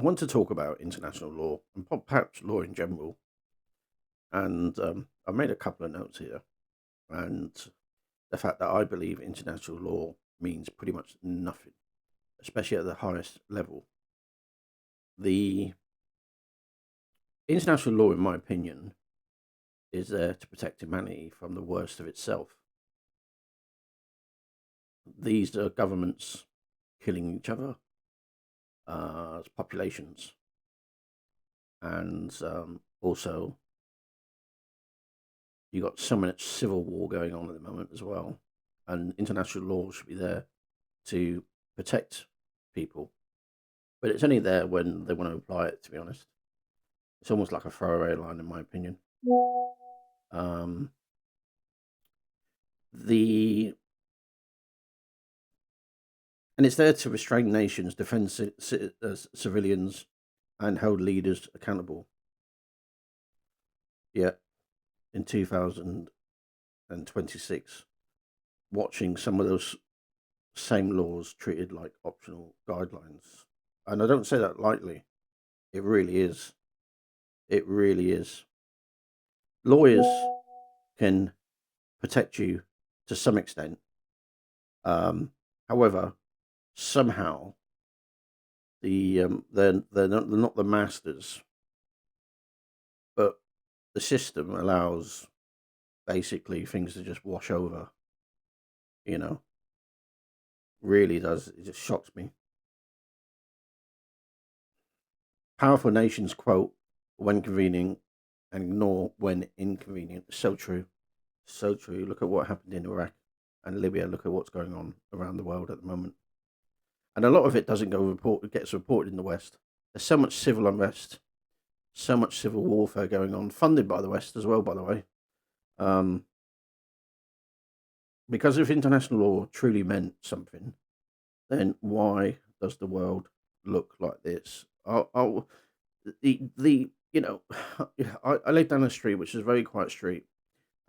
want to talk about international law and perhaps law in general. And I've made a couple of notes here. And the fact that I believe international law means pretty much nothing, especially at the highest level. The international law, in my opinion, is there to protect humanity from the worst of itself. These are governments killing each other as populations, and also you got so much civil war going on at the moment as well, and international law should be there to protect people, but it's only there when they want to apply it. To be honest, it's almost like a throwaway line, in my opinion. Um, the and it's there to restrain nations, defend civilians, and hold leaders accountable. Yet, in 2026, watching some of those same laws treated like optional guidelines. And I don't say that lightly. It really is. It really is. Lawyers can protect you to some extent. However, somehow they're not the masters, but the system allows basically things to just wash over. You know, really does. It just shocks me. Powerful nations quote when convenient and ignore when inconvenient. So true. So true. Look at what happened in Iraq and Libya. Look at what's going on around the world at the moment. And a lot of it doesn't gets reported in the West. There's so much civil unrest, so much civil warfare going on, funded by the West as well, by the way. Because if international law truly meant something, then why does the world look like this? The you know, I live down a street which is a very quiet street,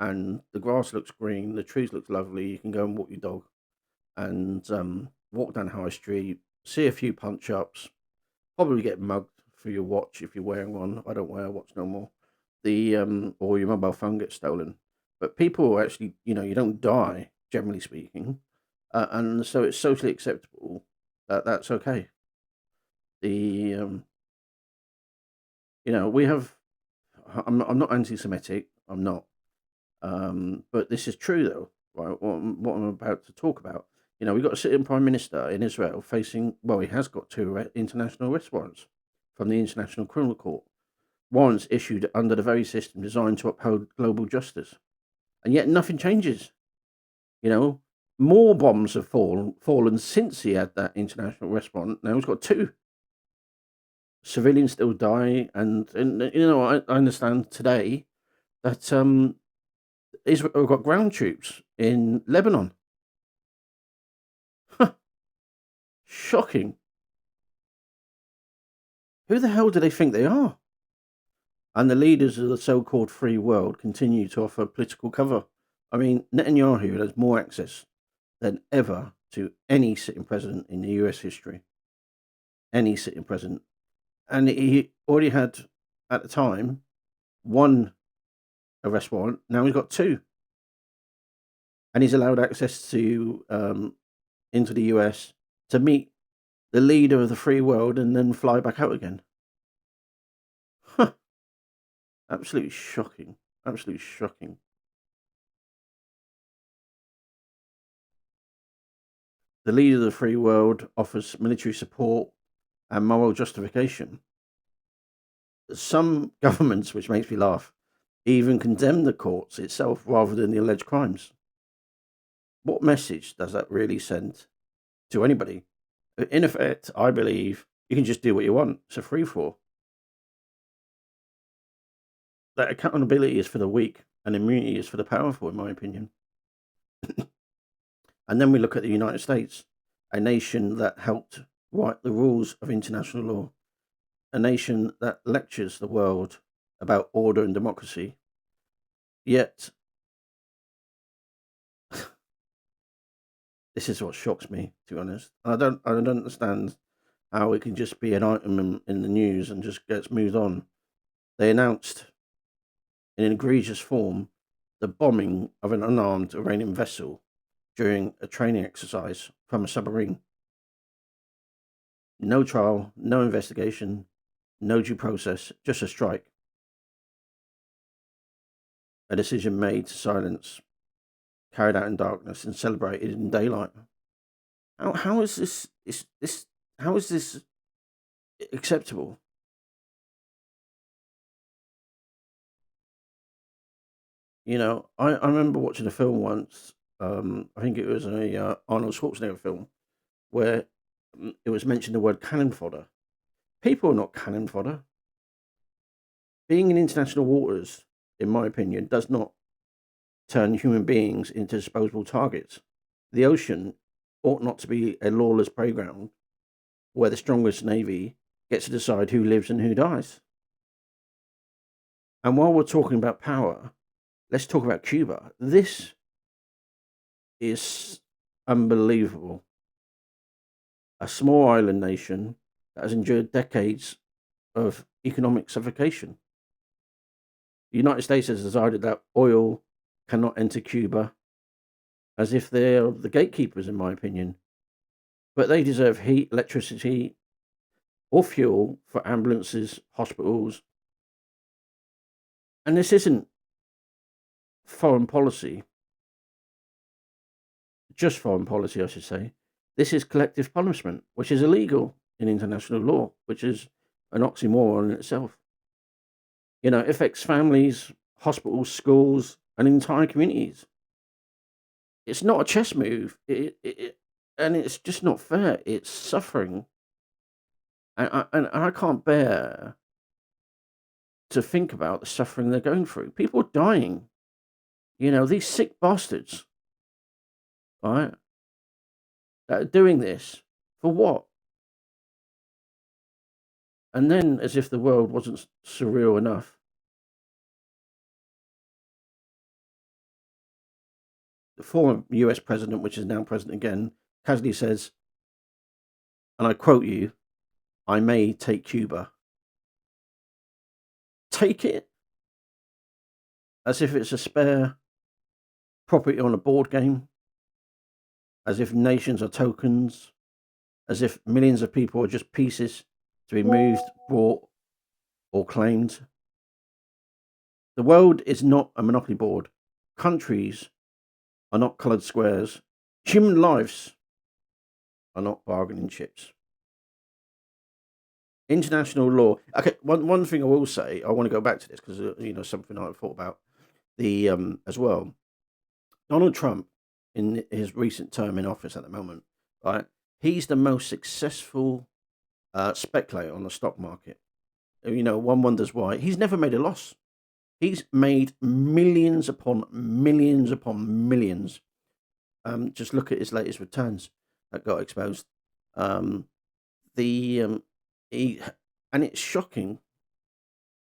and the grass looks green, the trees look lovely. You can go and walk your dog, and walk down High Street, see a few punch ups, probably get mugged for your watch if you're wearing one. I don't wear a watch no more. The or your mobile phone gets stolen, but people actually, you don't die generally speaking, and so it's socially acceptable that that's okay. The we have. I'm not anti-Semitic. I'm not. But this is true though, right? What I'm about to talk about. We've got a sitting prime minister in Israel facing. Well, he has got two international arrest warrants from the International Criminal Court. Warrants issued under the very system designed to uphold global justice, and yet nothing changes. You know, more bombs have fallen since he had that international arrest warrant. Now he's got two. Civilians still die, and I understand today that Israel have got ground troops in Lebanon. Shocking. Who the hell do they think they are? And the leaders of the so-called free world continue to offer political cover. I mean, Netanyahu has more access than ever to any sitting president in the US history. Any sitting president. And he already had, at the time, one arrest warrant. Now he's got two. And he's allowed access to into the US to meet the leader of the free world and then fly back out again. Huh. Absolutely shocking. Absolutely shocking. The leader of the free world offers military support and moral justification. Some governments, which makes me laugh, even condemn the courts itself rather than the alleged crimes. What message does that really send to anybody? In effect, I believe you can just do what you want. It's a free for all. That accountability is for the weak and immunity is for the powerful, in my opinion. And then we look at the United States, a nation that helped write the rules of international law, a nation that lectures the world about order and democracy. Yet, this is what shocks me, to be honest. I don't understand how it can just be an item in the news and just gets moved on. They announced in an egregious form the bombing of an unarmed Iranian vessel during a training exercise from a submarine. No trial, no investigation, no due process, just a strike. A decision made to silence, carried out in darkness, and celebrated in daylight. How is this how is this acceptable? I remember watching a film once. I think it was a Arnold Schwarzenegger film where it was mentioned the word cannon fodder. People are not cannon fodder. Being in international waters, in my opinion, does not turn human beings into disposable targets. The ocean ought not to be a lawless playground where the strongest navy gets to decide who lives and who dies. And while we're talking about power, let's talk about Cuba. This is unbelievable. A small island nation that has endured decades of economic suffocation. The United States has decided that oil cannot enter Cuba, as if they're the gatekeepers, in my opinion. But they deserve heat, electricity, or fuel for ambulances, hospitals. And this isn't foreign policy, just foreign policy, I should say. This is collective punishment, which is illegal in international law, which is an oxymoron in itself. It affects families, hospitals, schools, and entire communities. It's not a chess move, and it's just not fair. It's suffering, and I can't bear to think about the suffering they're going through. People are dying. These sick bastards, right? That are doing this for what? And then, as if the world wasn't surreal enough, the former US president, which is now president again, casually says, and I quote you, "I may take Cuba." Take it? As if it's a spare property on a board game, as if nations are tokens, as if millions of people are just pieces to be moved, bought, or claimed. The world is not a monopoly board. Countries are not coloured squares. Human lives are not bargaining chips. International law. Okay, one thing I will say, I want to go back to this because something I've thought about the as well. Donald Trump, in his recent term in office at the moment, right? He's the most successful speculator on the stock market. One wonders why. He's never made a loss. He's made millions upon millions upon millions. Just look at his latest returns that got exposed. He and it's shocking,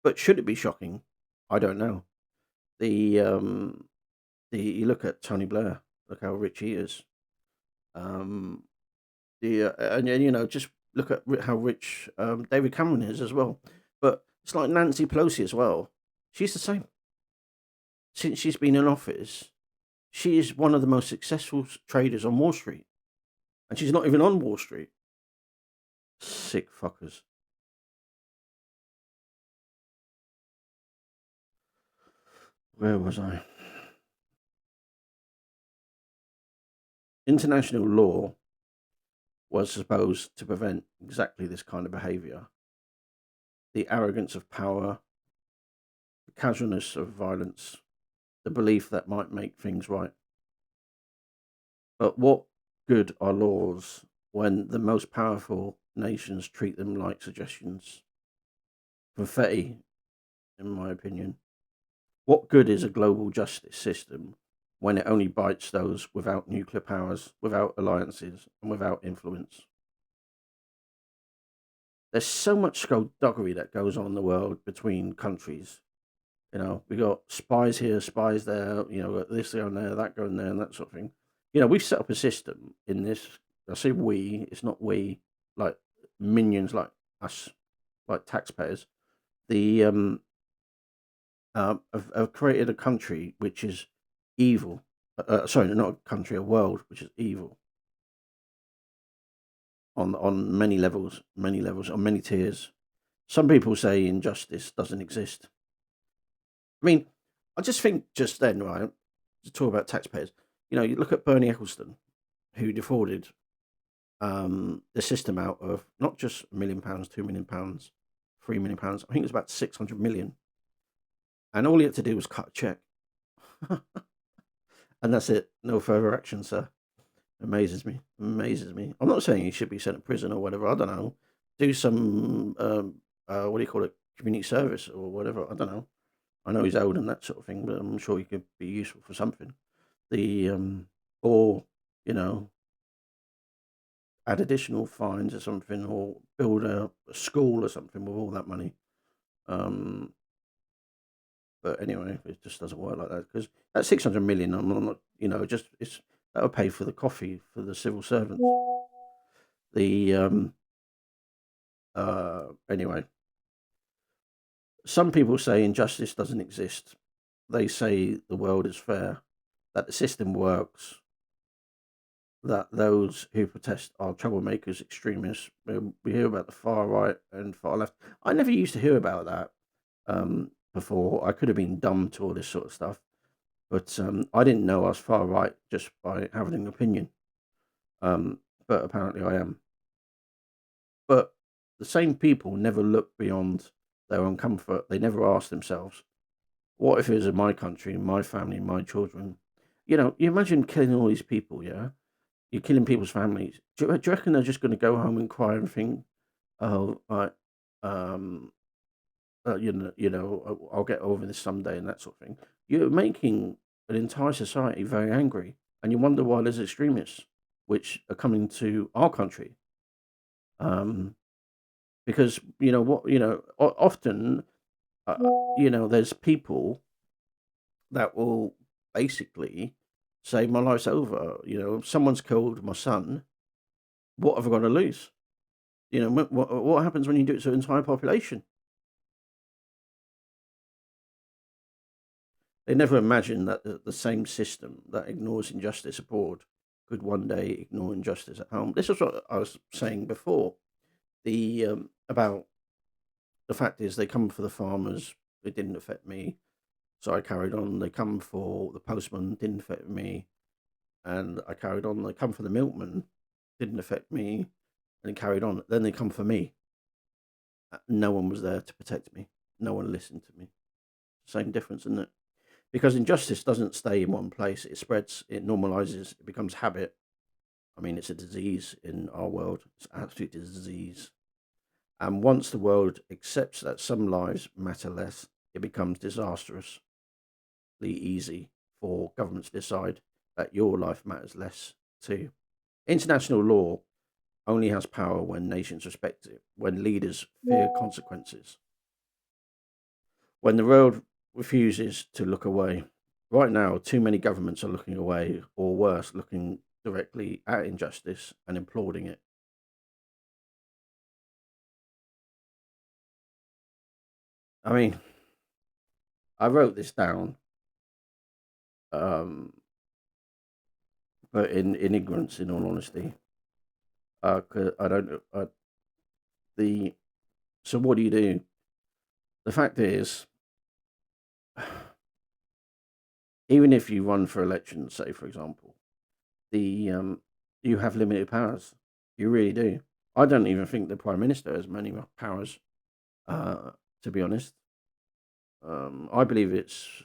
but should it be shocking? I don't know. You look at Tony Blair. Look how rich he is. And just look at how rich David Cameron is as well. But it's like Nancy Pelosi as well. She's the same. Since she's been in office, she is one of the most successful traders on Wall Street, and she's not even on Wall Street. Sick fuckers. Where was I? International law was supposed to prevent exactly this kind of behaviour. The arrogance of power, the casualness of violence, the belief that might make things right. But what good are laws when the most powerful nations treat them like suggestions? Confetti, in my opinion. What good is a global justice system when it only bites those without nuclear powers, without alliances, and without influence? There's so much skullduggery that goes on in the world between countries. We got spies here, spies there, got this going there, that going there, and that sort of thing. We've set up a system in this. I say we, it's not we, like minions like us, like taxpayers, the have created a country which is evil. Sorry, not a country, a world which is evil on many levels, on many tiers. Some people say injustice doesn't exist. I mean, I just think just then, right, to talk about taxpayers, you look at Bernie Ecclestone, who defrauded the system out of not just £1 million, £2 million, £3 million. I think it was about 600 million, and all he had to do was cut a check, and that's it. No further action, sir. Amazes me. Amazes me. I'm not saying he should be sent to prison or whatever. I don't know. Do some what do you call it? Community service or whatever. I don't know. I know he's old and that sort of thing, but I'm sure he could be useful for something. The or you know add additional fines or something, or build a school or something with all that money. Um, but anyway, it just doesn't work like that because that 600 million. I'm not, just that'll pay for the coffee for the civil servants. The anyway, some people say injustice doesn't exist. They say the world is fair, that the system works, that those who protest are troublemakers, extremists. We hear about the far right and far left. I never used to hear about that before. I could have been dumb to all this sort of stuff, but I didn't know I was far right just by having an opinion. But apparently I am. But the same people never look beyond their own comfort. They never ask themselves, what if it was in my country, my family, my children? You imagine killing all these people, yeah? You're killing people's families. Do you reckon they're just going to go home and cry and think, oh, um, I'll get over this someday and that sort of thing? You're making an entire society very angry, and you wonder why there's extremists which are coming to our country. Because often, there's people that will basically say, my life's over. If someone's killed my son, what have I got to lose? What happens when you do it to an entire population? They never imagine that the same system that ignores injustice abroad could one day ignore injustice at home. This is what I was saying before. About the fact is they come for the farmers. It didn't affect me, so I carried on. They come for the postman. Didn't affect me, and I carried on. They come for the milkman. Didn't affect me, and carried on. Then they come for me. No one was there to protect me. No one listened to me. Same difference, isn't it? Because injustice doesn't stay in one place. It spreads. It normalizes. It becomes habit. I mean, it's a disease in our world. It's an absolute disease. And once the world accepts that some lives matter less, it becomes disastrously easy for governments to decide that your life matters less too. International law only has power when nations respect it, when leaders fear consequences, when the world refuses to look away. Right now, too many governments are looking away, or worse, looking directly at injustice and applauding it. I mean, I wrote this down, um, but in ignorance, in all honesty. 'Cause I don't know. So what do you do? The fact is, even if you run for election, say for example, you have limited powers. You really do. I don't even think the prime minister has many powers. To be honest, I believe it's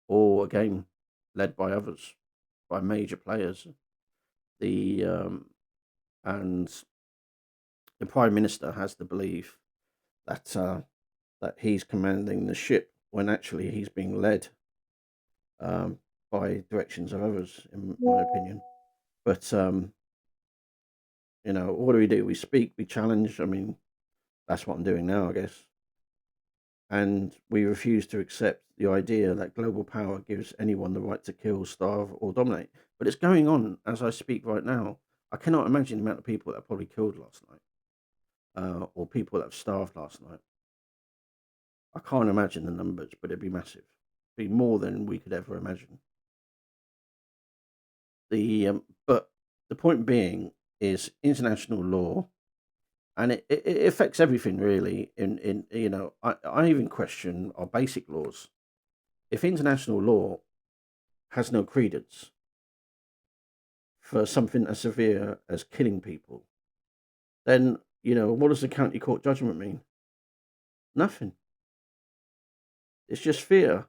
all a game led by others, by major players. The and the prime minister has the belief that that he's commanding the ship when actually he's being led by directions of others, in my opinion. But what do? We speak, we challenge. I mean, that's what I'm doing now, I guess. And we refuse to accept the idea that global power gives anyone the right to kill, starve, or dominate. But it's going on as I speak right now. I cannot imagine the amount of people that are probably killed last night. or people that have starved last night. I can't imagine the numbers, but it'd be massive. Be more than we could ever imagine. But the point being is international law, and it affects everything really. I even question our basic laws. If international law has no credence for something as severe as killing people, then what does the county court judgment mean? Nothing. It's just fear.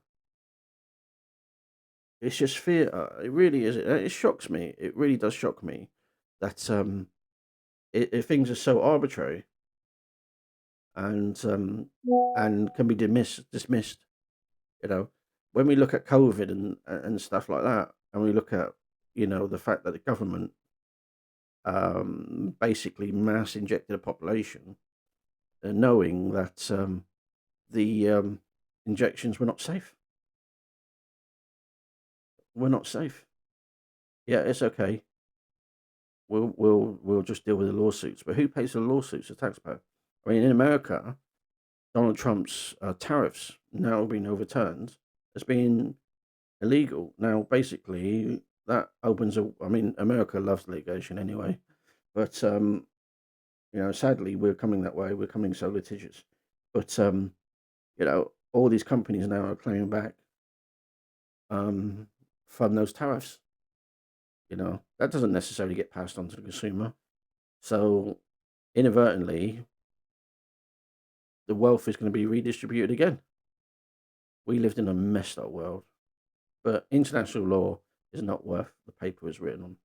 It's just fear. It really is. It shocks me. It really does shock me that things are so arbitrary and can be dismissed. You know, when we look at COVID and stuff like that, and we look at the fact that the government basically mass injected a population, knowing that the injections were not safe. We're not safe. Yeah, it's okay. We'll just deal with the lawsuits. But who pays the lawsuits? The taxpayer. I mean, in America, Donald Trump's tariffs now being overturned as being illegal. Now, basically, that opens a. I mean, America loves litigation anyway, but sadly, we're coming that way. We're coming so litigious. But all these companies now are claiming back from those tariffs. That doesn't necessarily get passed on to the consumer. So inadvertently, the wealth is going to be redistributed again. We lived in a messed up world, but international law is not worth the paper it's written on.